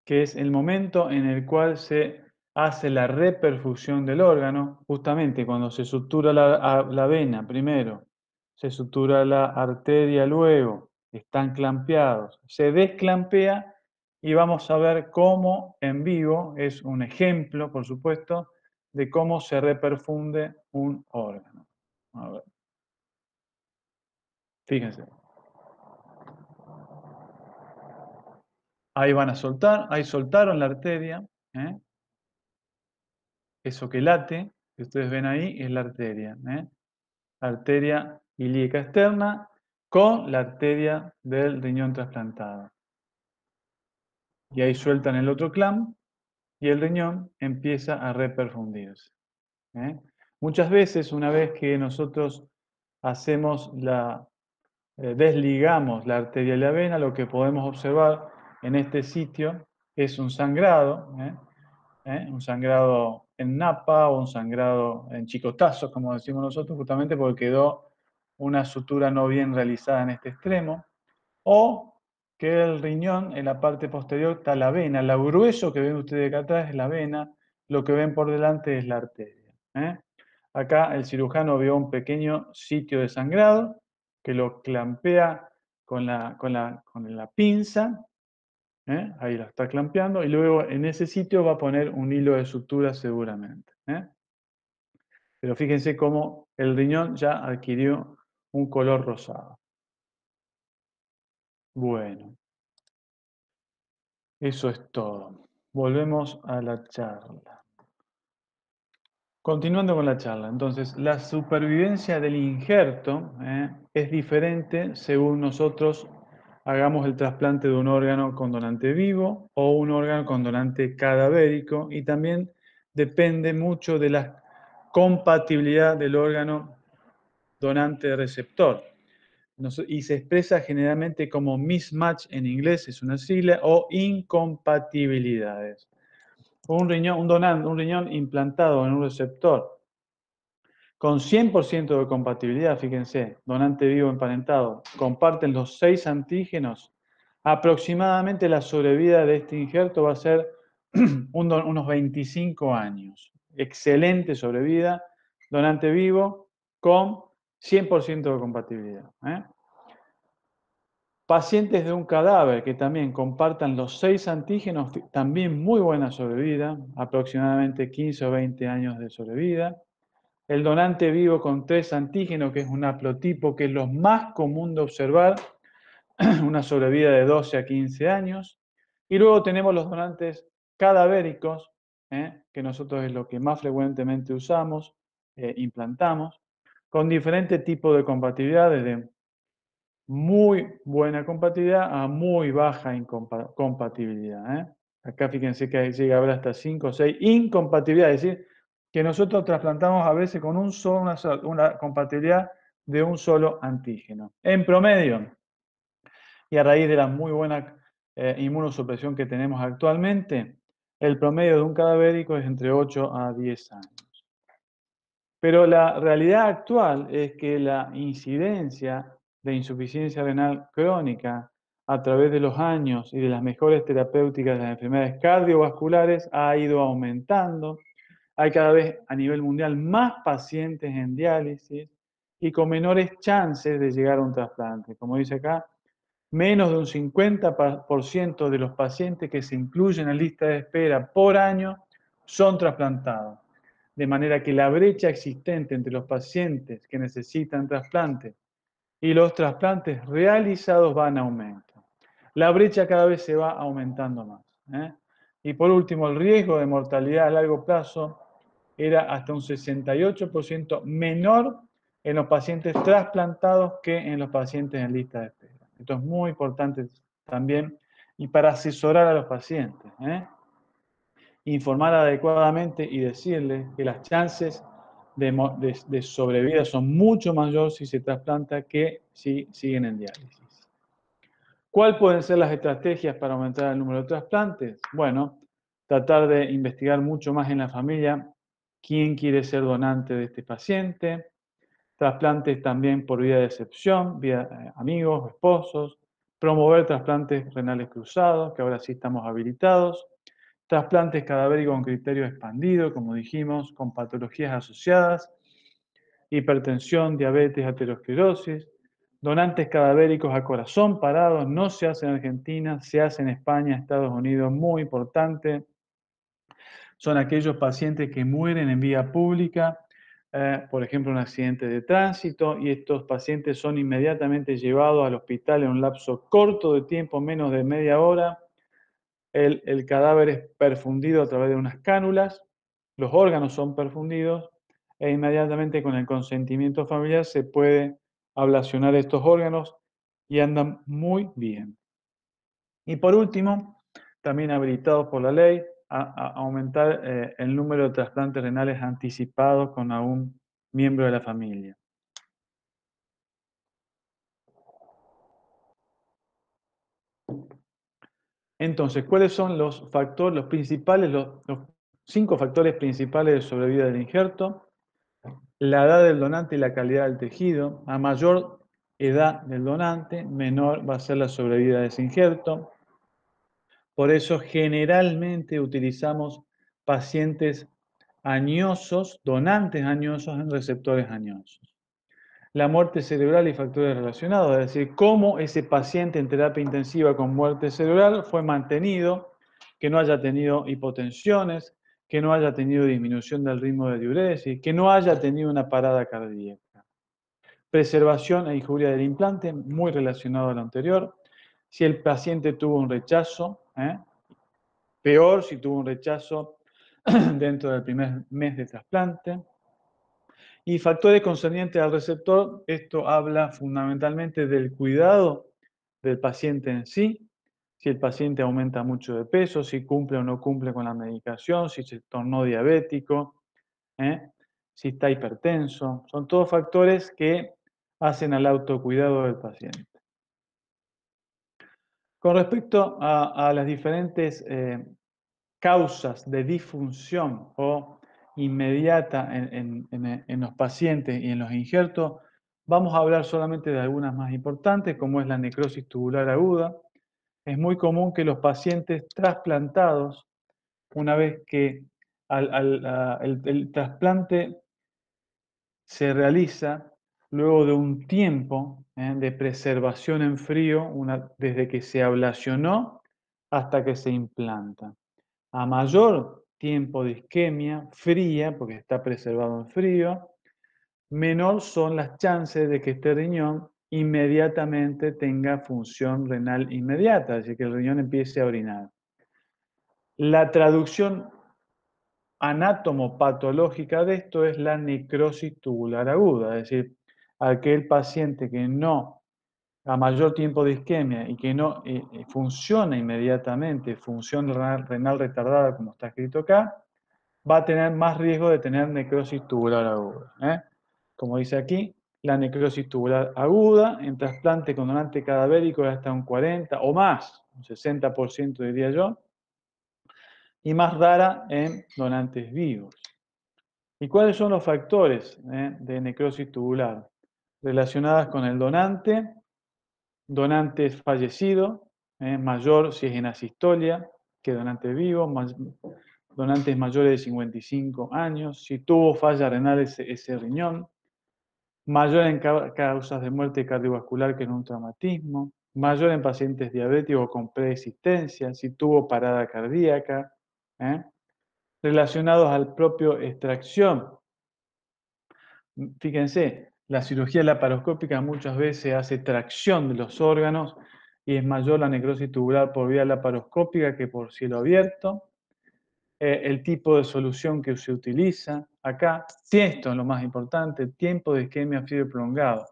que es el momento en el cual se hace la reperfusión del órgano, justamente cuando se sutura la vena primero, se sutura la arteria luego, están clampeados, se desclampea y vamos a ver cómo en vivo, es un ejemplo, por supuesto, de cómo se reperfunde un órgano. A ver. Fíjense. Ahí van a soltar, ahí soltaron la arteria. Eso que late, que ustedes ven ahí, es la arteria. Arteria ilíaca externa con la arteria del riñón trasplantado. Y ahí sueltan el otro clamp y el riñón empieza a reperfundirse. Muchas veces, una vez que nosotros hacemos desligamos la arteria y la vena, lo que podemos observar en este sitio es un sangrado, un sangrado en napa o un sangrado en chicotazos, como decimos nosotros, justamente porque quedó una sutura no bien realizada en este extremo, o que el riñón, en la parte posterior está la vena, lo grueso que ven ustedes acá atrás es la vena, lo que ven por delante es la arteria. Acá el cirujano vio un pequeño sitio de sangrado que lo clampea con la pinza. Ahí la está clampeando y luego en ese sitio va a poner un hilo de sutura seguramente. Pero fíjense cómo el riñón ya adquirió un color rosado. Bueno, eso es todo. Volvemos a la charla. Continuando con la charla, entonces la supervivencia del injerto es diferente según nosotros hagamos el trasplante de un órgano con donante vivo o un órgano con donante cadavérico, y también depende mucho de la compatibilidad del órgano donante-receptor. Y se expresa generalmente como mismatch en inglés, es una sigla, o incompatibilidades. Un riñón implantado en un receptor con 100% de compatibilidad, fíjense, donante vivo emparentado, comparten los 6 antígenos, aproximadamente la sobrevida de este injerto va a ser unos 25 años. Excelente sobrevida, donante vivo con 100% de compatibilidad. Pacientes de un cadáver que también compartan los 6 antígenos, también muy buena sobrevida, aproximadamente 15 o 20 años de sobrevida. El donante vivo con 3 antígenos, que es un haplotipo, que es lo más común de observar, una sobrevida de 12 a 15 años. Y luego tenemos los donantes cadavéricos, que nosotros es lo que más frecuentemente usamos, implantamos, con diferentes tipos de compatibilidad, desde muy buena compatibilidad a muy baja compatibilidad. Acá fíjense que llega a haber hasta 5 o 6 incompatibilidades, es decir, que nosotros trasplantamos a veces con una compatibilidad de un solo antígeno. En promedio, y a raíz de la muy buena inmunosupresión que tenemos actualmente, el promedio de un cadavérico es entre 8 a 10 años. Pero la realidad actual es que la incidencia de insuficiencia renal crónica a través de los años y de las mejores terapéuticas de las enfermedades cardiovasculares ha ido aumentando. Hay cada vez a nivel mundial más pacientes en diálisis y con menores chances de llegar a un trasplante. Como dice acá, menos de un 50% de los pacientes que se incluyen en lista de espera por año son trasplantados. De manera que la brecha existente entre los pacientes que necesitan trasplante y los trasplantes realizados va en aumento. La brecha cada vez se va aumentando más. Y por último, el riesgo de mortalidad a largo plazo era hasta un 68% menor en los pacientes trasplantados que en los pacientes en lista de espera. Esto es muy importante también y para asesorar a los pacientes. Informar adecuadamente y decirles que las chances de sobrevida son mucho mayores si se trasplanta que si siguen en diálisis. ¿Cuáles pueden ser las estrategias para aumentar el número de trasplantes? Bueno, tratar de investigar mucho más en la familia quién quiere ser donante de este paciente, trasplantes también por vía de excepción, vía amigos, esposos, promover trasplantes renales cruzados, que ahora sí estamos habilitados, trasplantes cadavéricos con criterio expandido, como dijimos, con patologías asociadas, hipertensión, diabetes, aterosclerosis, donantes cadavéricos a corazón parado, no se hace en Argentina, se hace en España, Estados Unidos, muy importante. Son aquellos pacientes que mueren en vía pública, por ejemplo, un accidente de tránsito, y estos pacientes son inmediatamente llevados al hospital en un lapso corto de tiempo, menos de media hora. El cadáver es perfundido a través de unas cánulas, los órganos son perfundidos, e inmediatamente con el consentimiento familiar se puede ablacionar estos órganos y andan muy bien. Y por último, también habilitados por la ley a aumentar el número de trasplantes renales anticipados con algún miembro de la familia. Entonces, ¿cuáles son los factores, los principales, los 5 factores principales de sobrevida del injerto? La edad del donante y la calidad del tejido. A mayor edad del donante, menor va a ser la sobrevida de ese injerto. Por eso generalmente utilizamos pacientes añosos, donantes añosos en receptores añosos. La muerte cerebral y factores relacionados, es decir, cómo ese paciente en terapia intensiva con muerte cerebral fue mantenido, que no haya tenido hipotensiones, que no haya tenido disminución del ritmo de diuresis, que no haya tenido una parada cardíaca. Preservación e injuria del implante, muy relacionado a lo anterior. Si el paciente tuvo un rechazo, peor si tuvo un rechazo dentro del primer mes de trasplante. Y factores concernientes al receptor, esto habla fundamentalmente del cuidado del paciente en sí, si el paciente aumenta mucho de peso, si cumple o no cumple con la medicación, si se tornó diabético, ¿eh? Si está hipertenso. Son todos factores que hacen al autocuidado del paciente. Con respecto a las diferentes causas de disfunción o inmediata en los pacientes y en los injertos, vamos a hablar solamente de algunas más importantes, como es la necrosis tubular aguda. Es muy común que los pacientes trasplantados, una vez que el trasplante se realiza luego de un tiempo de preservación en frío, desde que se ablacionó hasta que se implanta. A mayor tiempo de isquemia fría, porque está preservado en frío, menor son las chances de que este riñón inmediatamente tenga función renal inmediata, es decir, que el riñón empiece a orinar. La traducción anátomo-patológica de esto es la necrosis tubular aguda, es decir, aquel paciente que no, a mayor tiempo de isquemia y que no funciona inmediatamente, función renal retardada, como está escrito acá, va a tener más riesgo de tener necrosis tubular aguda. Como dice aquí, la necrosis tubular aguda en trasplante con donante cadavérico es hasta un 40 o más, un 60% diría yo, y más rara en donantes vivos. ¿Y cuáles son los factores de necrosis tubular? Relacionadas con el donante, donantes fallecido, mayor si es en asistolia que donante vivo, donantes mayores de 55 años, si tuvo falla renal ese riñón, mayor en causas de muerte cardiovascular que en un traumatismo, mayor en pacientes diabéticos con preexistencia, si tuvo parada cardíaca, relacionados al propio extracción. Fíjense, la cirugía laparoscópica muchas veces hace tracción de los órganos y es mayor la necrosis tubular por vía laparoscópica que por cielo abierto. El tipo de solución que se utiliza acá, si esto es lo más importante, tiempo de isquemia fiebre prolongado.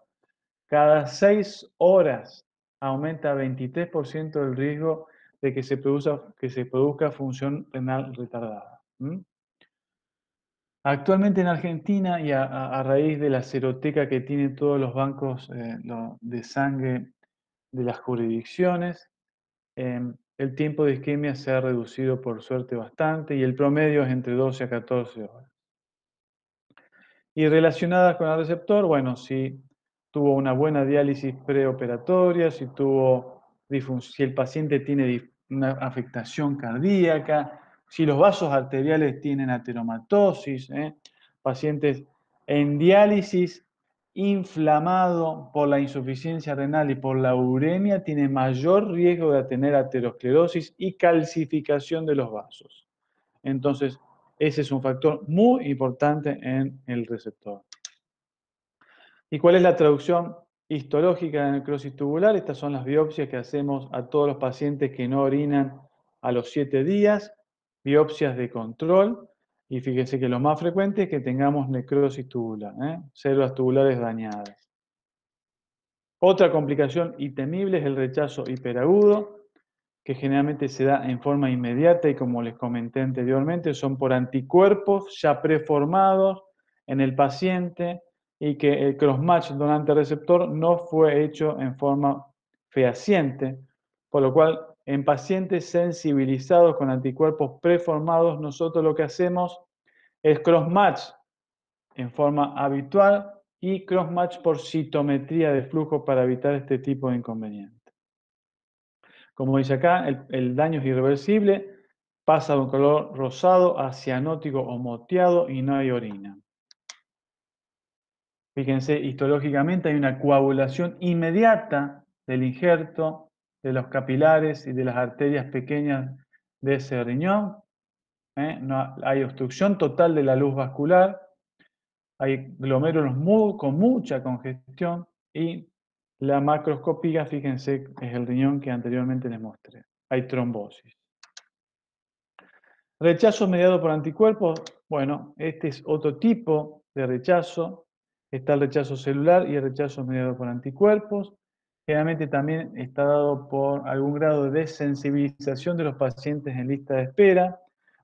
Cada 6 horas aumenta 23% el riesgo de que se produzca función renal retardada. Actualmente en Argentina y a raíz de la seroteca que tienen todos los bancos de sangre de las jurisdicciones, el tiempo de isquemia se ha reducido por suerte bastante y el promedio es entre 12 a 14 horas. Y relacionadas con el receptor, bueno, si tuvo una buena diálisis preoperatoria, si el paciente tiene una afectación cardíaca, si los vasos arteriales tienen ateromatosis, pacientes en diálisis inflamado por la insuficiencia renal y por la uremia tiene mayor riesgo de tener aterosclerosis y calcificación de los vasos. Entonces, ese es un factor muy importante en el receptor. ¿Y cuál es la traducción histológica de necrosis tubular? Estas son las biopsias que hacemos a todos los pacientes que no orinan a los 7 días, biopsias de control, y fíjense que lo más frecuente es que tengamos necrosis tubular, células tubulares dañadas. Otra complicación y temible es el rechazo hiperagudo, que generalmente se da en forma inmediata y como les comenté anteriormente, son por anticuerpos ya preformados en el paciente y que el crossmatch donante-receptor no fue hecho en forma fehaciente, por lo cual en pacientes sensibilizados con anticuerpos preformados, nosotros lo que hacemos es crossmatch en forma habitual y crossmatch por citometría de flujo para evitar este tipo de inconveniente. Como dice acá, el daño es irreversible, pasa de un color rosado a cianótico o moteado y no hay orina. Fíjense, histológicamente hay una coagulación inmediata del injerto, de los capilares y de las arterias pequeñas de ese riñón. No, hay obstrucción total de la luz vascular, hay glomérulos con mucha congestión y la macroscópica, fíjense, es el riñón que anteriormente les mostré. Hay trombosis. Rechazo mediado por anticuerpos. Bueno, este es otro tipo de rechazo. Está el rechazo celular y el rechazo mediado por anticuerpos. Generalmente también está dado por algún grado de desensibilización de los pacientes en lista de espera.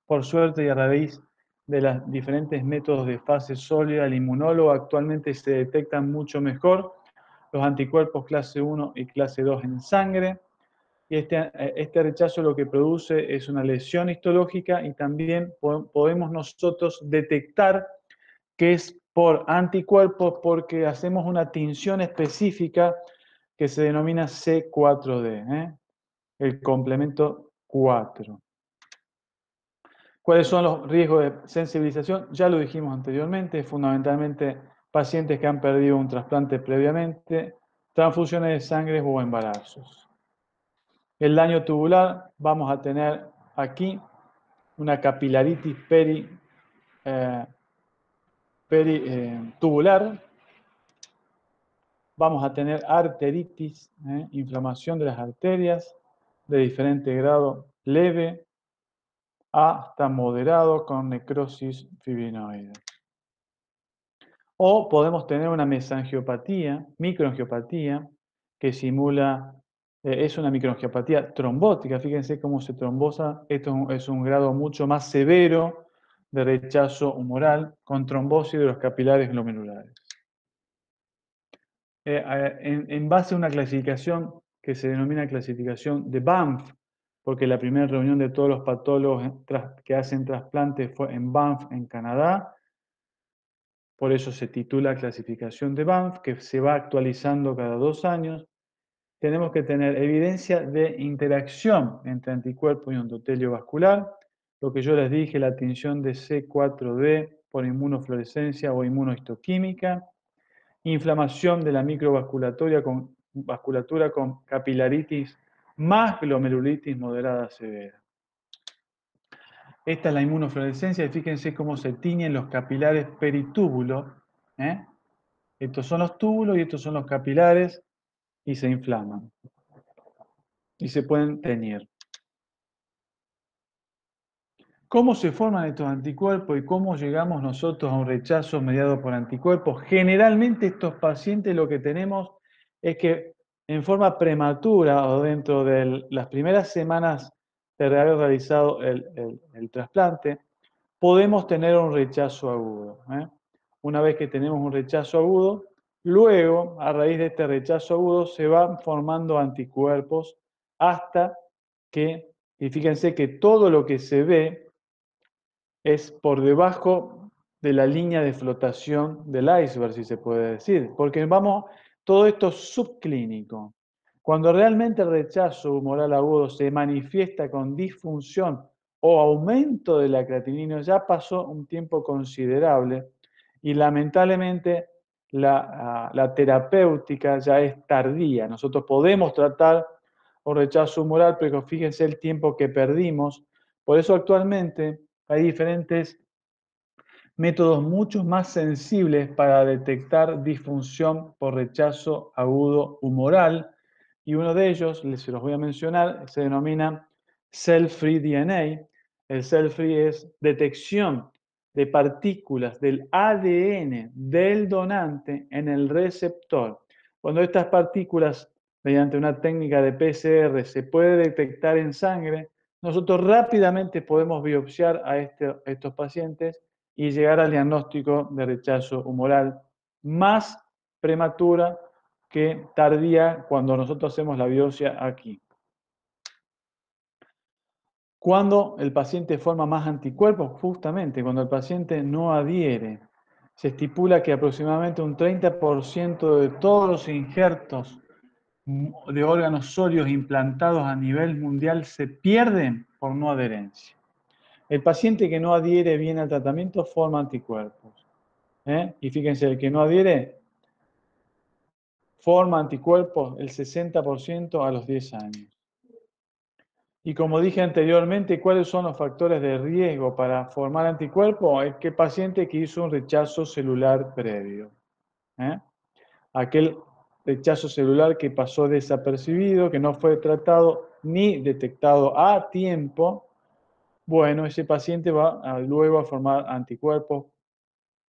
Por suerte y a raíz de los diferentes métodos de fase sólida, el inmunólogo actualmente se detectan mucho mejor los anticuerpos clase 1 y clase 2 en sangre. Y este rechazo lo que produce es una lesión histológica y también podemos nosotros detectar que es por anticuerpos porque hacemos una tinción específica que se denomina C4D, el complemento 4. ¿Cuáles son los riesgos de sensibilización? Ya lo dijimos anteriormente, fundamentalmente pacientes que han perdido un trasplante previamente, transfusiones de sangre o embarazos. El daño tubular, vamos a tener aquí una capilaritis tubular, vamos a tener arteritis, inflamación de las arterias de diferente grado, leve hasta moderado con necrosis fibrinoide. O podemos tener una mesangiopatía, microangiopatía, que simula, es una microangiopatía trombótica. Fíjense cómo se trombosa. Esto es un grado mucho más severo de rechazo humoral con trombosis de los capilares glomerulares. En base a una clasificación que se denomina clasificación de Banff, porque la primera reunión de todos los patólogos que hacen trasplantes fue en Banff, en Canadá. Por eso se titula clasificación de Banff, que se va actualizando cada 2 años. Tenemos que tener evidencia de interacción entre anticuerpo y endotelio vascular. Lo que yo les dije, la tinción de C4D por inmunofluorescencia o inmunohistoquímica. Inflamación de la vasculatura con capilaritis más glomerulitis moderada severa. Esta es la inmunofluorescencia y fíjense cómo se tiñen los capilares peritúbulos. Estos son los túbulos y estos son los capilares y se inflaman. Y se pueden teñir. ¿Cómo se forman estos anticuerpos y cómo llegamos nosotros a un rechazo mediado por anticuerpos? Generalmente estos pacientes lo que tenemos es que en forma prematura o dentro de las primeras semanas de haber realizado el trasplante, podemos tener un rechazo agudo. Una vez que tenemos un rechazo agudo, luego, a raíz de este rechazo agudo, se van formando anticuerpos hasta que, y fíjense que todo lo que se ve es por debajo de la línea de flotación del iceberg, si se puede decir, porque todo esto es subclínico. Cuando realmente el rechazo humoral agudo se manifiesta con disfunción o aumento de la creatinina, ya pasó un tiempo considerable y lamentablemente la terapéutica ya es tardía. Nosotros podemos tratar un rechazo humoral, pero fíjense el tiempo que perdimos. Por eso actualmente hay diferentes métodos mucho más sensibles para detectar disfunción por rechazo agudo humoral, y uno de ellos, se los voy a mencionar, se denomina cell-free DNA. El cell-free es detección de partículas del ADN del donante en el receptor. Cuando estas partículas, mediante una técnica de PCR, se puede detectar en sangre, nosotros rápidamente podemos biopsiar a estos pacientes y llegar al diagnóstico de rechazo humoral más prematura que tardía cuando nosotros hacemos la biopsia aquí. Cuando el paciente forma más anticuerpos, justamente cuando el paciente no adhiere, se estipula que aproximadamente un 30% de todos los injertos de órganos sólidos implantados a nivel mundial se pierden por no adherencia. El paciente que no adhiere bien al tratamiento forma anticuerpos. Y fíjense, el que no adhiere forma anticuerpos el 60% a los 10 años. Y como dije anteriormente, ¿cuáles son los factores de riesgo para formar anticuerpos? Es que el paciente que hizo un rechazo celular previo. Aquel rechazo celular que pasó desapercibido, que no fue tratado ni detectado a tiempo, bueno, ese paciente va luego a formar anticuerpos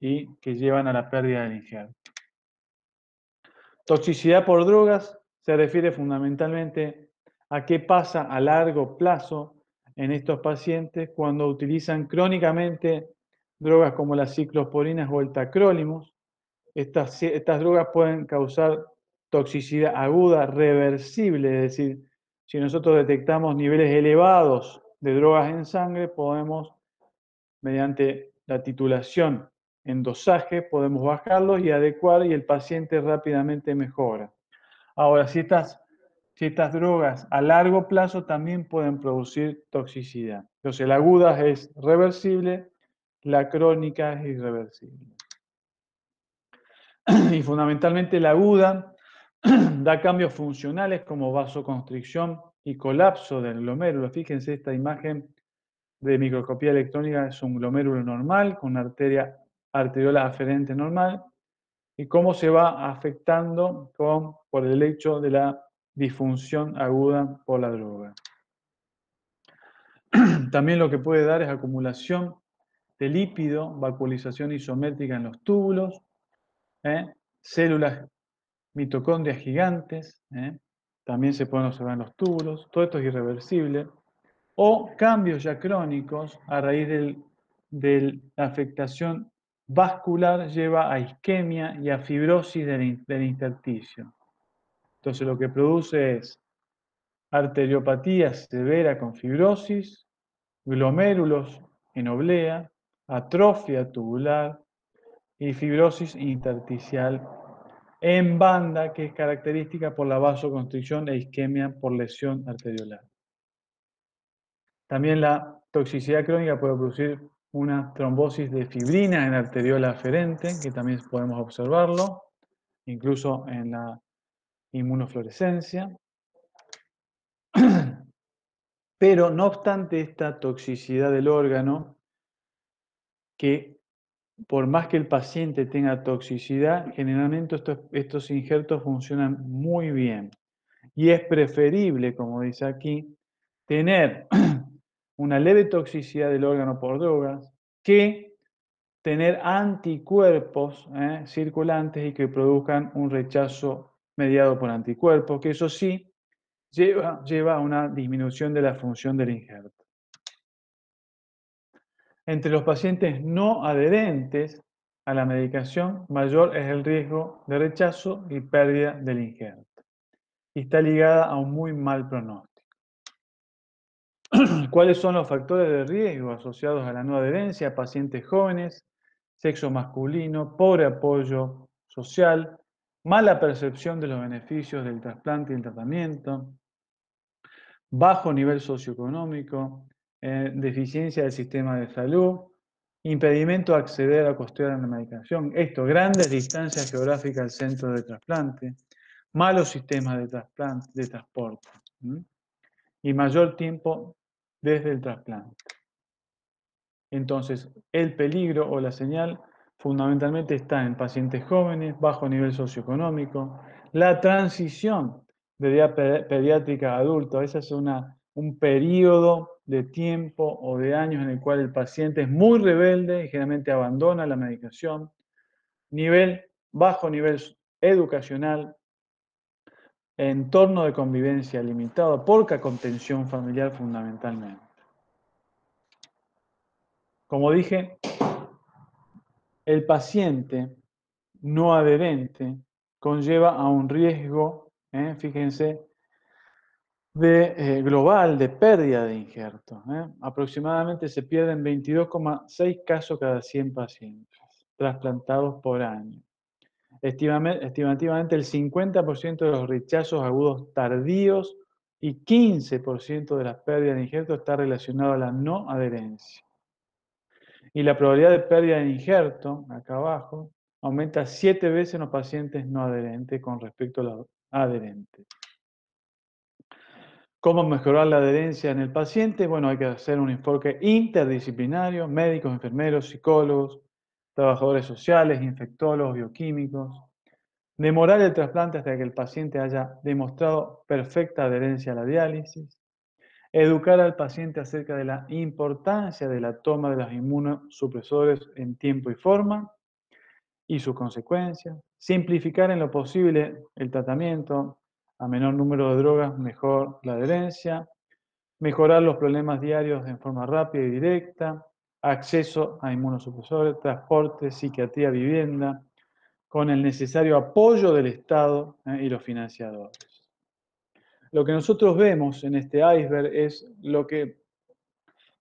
y que llevan a la pérdida del injerto. Toxicidad por drogas, se refiere fundamentalmente a qué pasa a largo plazo en estos pacientes cuando utilizan crónicamente drogas como las ciclosporinas o el tacrolimus. Estas drogas pueden causar toxicidad aguda reversible, es decir, si nosotros detectamos niveles elevados de drogas en sangre, podemos, mediante la titulación en dosaje, podemos bajarlos y adecuar y el paciente rápidamente mejora. Ahora, si estas drogas a largo plazo también pueden producir toxicidad. Entonces, la aguda es reversible, la crónica es irreversible. Y fundamentalmente la aguda da cambios funcionales como vasoconstricción y colapso del glomérulo. Fíjense esta imagen de microscopía electrónica, es un glomérulo normal con una arteriola aferente normal y cómo se va afectando por el hecho de la disfunción aguda por la droga. También lo que puede dar es acumulación de lípido, vacuolización isométrica en los túbulos, células mitocondrias gigantes, también se pueden observar en los túbulos, todo esto es irreversible, o cambios ya crónicos a raíz de la afectación vascular lleva a isquemia y a fibrosis del intersticio. Entonces lo que produce es arteriopatía severa con fibrosis, glomérulos en oblea, atrofia tubular y fibrosis intersticial en banda, que es característica por la vasoconstricción e isquemia por lesión arteriolar. También la toxicidad crónica puede producir una trombosis de fibrina en arteriola aferente, que también podemos observarlo, incluso en la inmunofluorescencia. Pero no obstante esta toxicidad del órgano, que por más que el paciente tenga toxicidad, generalmente estos injertos funcionan muy bien. Y es preferible, como dice aquí, tener una leve toxicidad del órgano por drogas que tener anticuerpos circulantes y que produzcan un rechazo mediado por anticuerpos, que eso sí lleva a una disminución de la función del injerto. Entre los pacientes no adherentes a la medicación, mayor es el riesgo de rechazo y pérdida del injerto. Y está ligada a un muy mal pronóstico. ¿Cuáles son los factores de riesgo asociados a la no adherencia? Pacientes jóvenes, sexo masculino, pobre apoyo social, mala percepción de los beneficios del trasplante y el tratamiento, bajo nivel socioeconómico, deficiencia del sistema de salud, impedimento de acceder a costear la medicación, grandes distancias geográficas al centro de trasplante, malos sistemas de transporte y mayor tiempo desde el trasplante. Entonces, el peligro o la señal fundamentalmente está en pacientes jóvenes, bajo nivel socioeconómico, la transición de edad pediátrica a adulto. Ese es un periodo de tiempo o de años en el cual el paciente es muy rebelde y generalmente abandona la medicación. Bajo nivel educacional, entorno de convivencia limitado, poca contención familiar fundamentalmente. Como dije, el paciente no adherente conlleva a un riesgo, fíjense, global de pérdida de injertos. Aproximadamente se pierden 22,6 casos cada 100 pacientes trasplantados por año. Estimativamente el 50% de los rechazos agudos tardíos y 15% de las pérdidas de injertos está relacionado a la no adherencia. Y la probabilidad de pérdida de injerto, acá abajo, aumenta 7 veces en los pacientes no adherentes con respecto a los adherentes. ¿Cómo mejorar la adherencia en el paciente? Bueno, hay que hacer un enfoque interdisciplinario, médicos, enfermeros, psicólogos, trabajadores sociales, infectólogos, bioquímicos. Demorar el trasplante hasta que el paciente haya demostrado perfecta adherencia a la diálisis. Educar al paciente acerca de la importancia de la toma de los inmunosupresores en tiempo y forma y sus consecuencias. Simplificar en lo posible el tratamiento, A menor número de drogas, mejor la adherencia. Mejorar los problemas diarios en forma rápida y directa. Acceso a inmunosupresores, transporte, psiquiatría, vivienda, con el necesario apoyo del Estado y los financiadores. Lo que nosotros vemos en este iceberg es lo que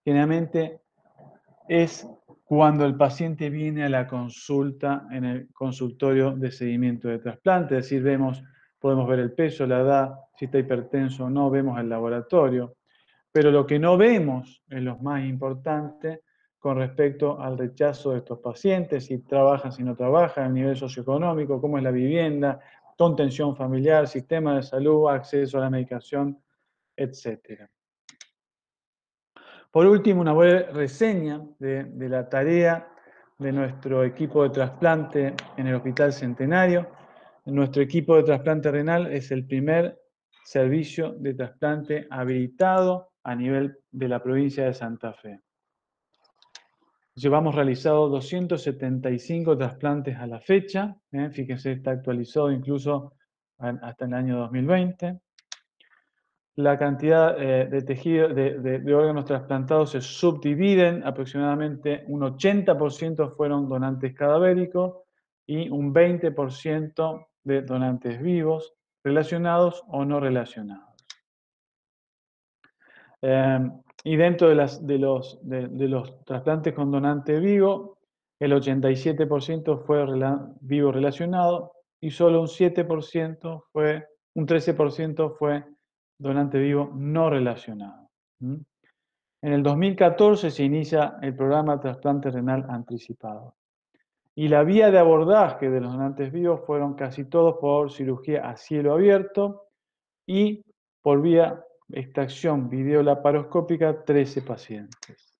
generalmente es cuando el paciente viene a la consulta en el consultorio de seguimiento de trasplante, es decir, podemos ver el peso, la edad, si está hipertenso o no, vemos el laboratorio, pero lo que no vemos es lo más importante con respecto al rechazo de estos pacientes, si trabajan, si no trabajan, el nivel socioeconómico, cómo es la vivienda, contención familiar, sistema de salud, acceso a la medicación, etc. Por último, una breve reseña de la tarea de nuestro equipo de trasplante en el Hospital Centenario. Nuestro equipo de trasplante renal es el primer servicio de trasplante habilitado a nivel de la provincia de Santa Fe. Llevamos realizado 275 trasplantes a la fecha, fíjense, está actualizado incluso hasta el año 2020. La cantidad de tejido, de órganos trasplantados se subdividen, aproximadamente un 80% fueron donantes cadavéricos y un 20% de donantes vivos, relacionados o no relacionados. Y dentro de los trasplantes con donante vivo, el 87% fue vivo relacionado y solo un 7% un 13% fue donante vivo no relacionado. En el 2014 se inicia el programa de trasplante renal anticipado. Y la vía de abordaje de los donantes vivos fueron casi todos por cirugía a cielo abierto y por vía extracción videolaparoscópica 13 pacientes.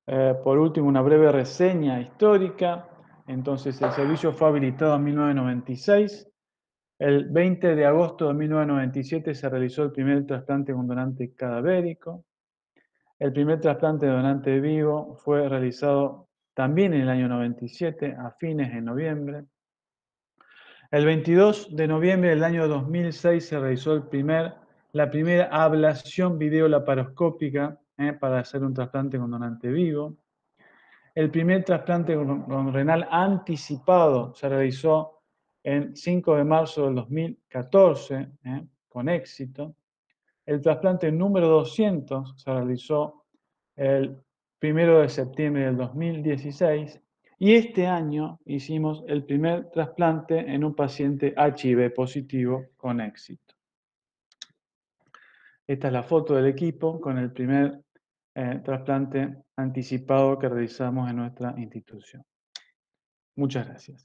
Por último, una breve reseña histórica. Entonces, el servicio fue habilitado en 1996. El 20 de agosto de 1997 se realizó el primer trasplante con donante cadavérico. El primer trasplante de donante vivo fue realizado también en el año 97, a fines de noviembre. El 22 de noviembre del año 2006 se realizó la primera ablación videolaparoscópica para hacer un trasplante con donante vivo. El primer trasplante con renal anticipado se realizó el 5 de marzo del 2014 con éxito. El trasplante número 200 se realizó el 1 de septiembre del 2016 y este año hicimos el primer trasplante en un paciente HIV positivo con éxito. Esta es la foto del equipo con el primer trasplante anticipado que realizamos en nuestra institución. Muchas gracias.